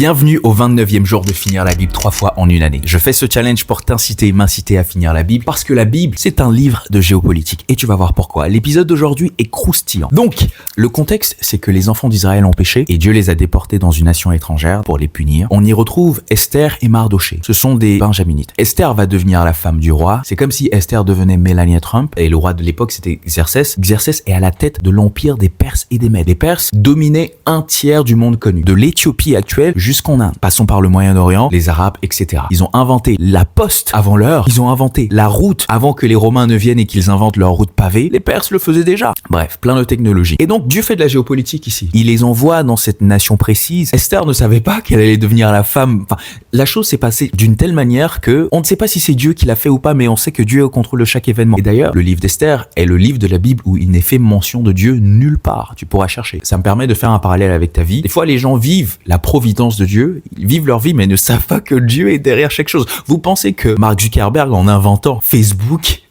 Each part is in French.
Bienvenue au 29e jour de finir la Bible 3 fois en une année. Je fais ce challenge pour t'inciter et m'inciter à finir la Bible parce que la Bible, c'est un livre de géopolitique et tu vas voir pourquoi. L'épisode d'aujourd'hui est croustillant. Donc, le contexte, c'est que les enfants d'Israël ont péché et Dieu les a déportés dans une nation étrangère pour les punir. On y retrouve Esther et Mardoché. Ce sont des benjaminites. Esther va devenir la femme du roi. C'est comme si Esther devenait Melania Trump et le roi de l'époque, c'était Xerxès. Xerxès est à la tête de l'empire des Perses et des Mèdes. Les Perses dominaient un tiers du monde connu, de l'Éthiopie actuelle jusqu'en Inde. Passons par le Moyen-Orient, les Arabes, etc. Ils ont inventé la poste avant l'heure. Ils ont inventé la route avant que les Romains ne viennent et qu'ils inventent leur route pavée. Les Perses le faisaient déjà. Bref, plein de technologies. Et donc, Dieu fait de la géopolitique ici. Il les envoie dans cette nation précise. Esther ne savait pas qu'elle allait devenir la femme. Enfin, la chose s'est passée d'une telle manière que on ne sait pas si c'est Dieu qui l'a fait ou pas, mais on sait que Dieu est au contrôle de chaque événement. Et d'ailleurs, le livre d'Esther est le livre de la Bible où il n'est fait mention de Dieu nulle part. Tu pourras chercher. Ça me permet de faire un parallèle avec ta vie. Des fois, les gens vivent la providence de Dieu, ils vivent leur vie, mais ne savent pas que Dieu est derrière chaque chose. Vous pensez que Mark Zuckerberg, en inventant Facebook,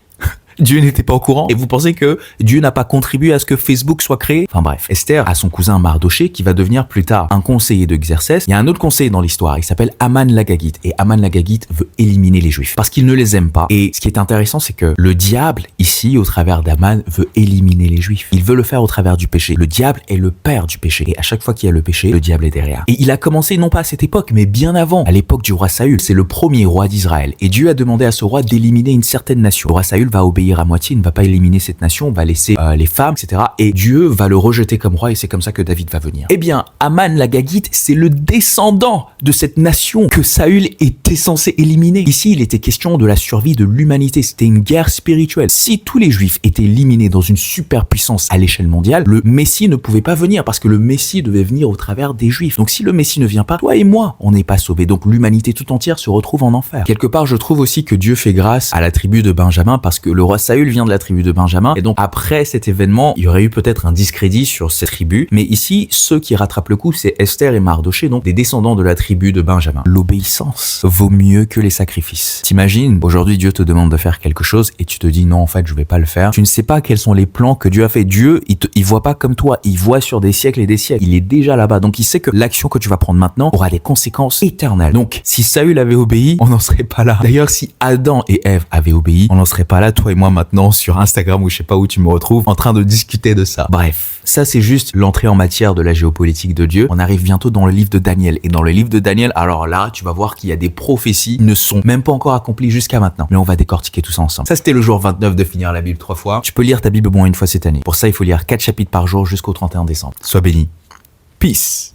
Dieu n'était pas au courant et vous pensez que Dieu n'a pas contribué à ce que Facebook soit créé? Enfin bref, Esther a son cousin Mardoché qui va devenir plus tard un conseiller de Xerxès. Il y a un autre conseiller dans l'histoire, il s'appelle Aman l'Agagite et Aman l'Agagite veut éliminer les Juifs parce qu'il ne les aime pas. Et ce qui est intéressant, c'est que le diable ici, au travers d'Aman, veut éliminer les Juifs. Il veut le faire au travers du péché. Le diable est le père du péché et à chaque fois qu'il y a le péché, le diable est derrière. Et il a commencé non pas à cette époque, mais bien avant, à l'époque du roi Saül. C'est le premier roi d'Israël et Dieu a demandé à ce roi d'éliminer une certaine nation. Le roi Saül va obéir à moitié, il ne va pas éliminer cette nation, on va laisser les femmes, etc. Et Dieu va le rejeter comme roi et c'est comme ça que David va venir. Eh bien, Aman l'Agagite, c'est le descendant de cette nation que Saül était censé éliminer. Ici, il était question de la survie de l'humanité. C'était une guerre spirituelle. Si tous les Juifs étaient éliminés dans une superpuissance à l'échelle mondiale, le Messie ne pouvait pas venir parce que le Messie devait venir au travers des Juifs. Donc si le Messie ne vient pas, toi et moi, on n'est pas sauvés. Donc l'humanité tout entière se retrouve en enfer. Quelque part, je trouve aussi que Dieu fait grâce à la tribu de Benjamin parce que le roi Saül vient de la tribu de Benjamin et donc après cet événement il y aurait eu peut-être un discrédit sur cette tribu, mais ici ceux qui rattrapent le coup c'est Esther et Mardoché, donc des descendants de la tribu de Benjamin. L'obéissance vaut mieux que les sacrifices. T'imagines, aujourd'hui Dieu te demande de faire quelque chose et tu te dis non en fait je vais pas le faire. Tu ne sais pas quels sont les plans que Dieu a fait. Dieu il voit pas comme toi, il voit sur des siècles et des siècles, il est déjà là-bas, donc il sait que l'action que tu vas prendre maintenant aura des conséquences éternelles. Donc si Saül avait obéi, on n'en serait pas là. D'ailleurs si Adam et Ève avaient obéi, on n'en serait pas là, toi et moi maintenant sur Instagram ou je sais pas où tu me retrouves en train de discuter de ça. Bref, ça c'est juste l'entrée en matière de la géopolitique de Dieu. On arrive bientôt dans le livre de Daniel et dans le livre de Daniel, alors là tu vas voir qu'il y a des prophéties qui ne sont même pas encore accomplies jusqu'à maintenant, mais on va décortiquer tout ça ensemble. Ça c'était le jour 29 de finir la Bible 3 fois. Tu peux lire ta Bible au moins une fois cette année. Pour ça il faut lire 4 chapitres par jour jusqu'au 31 décembre. Sois béni. Peace.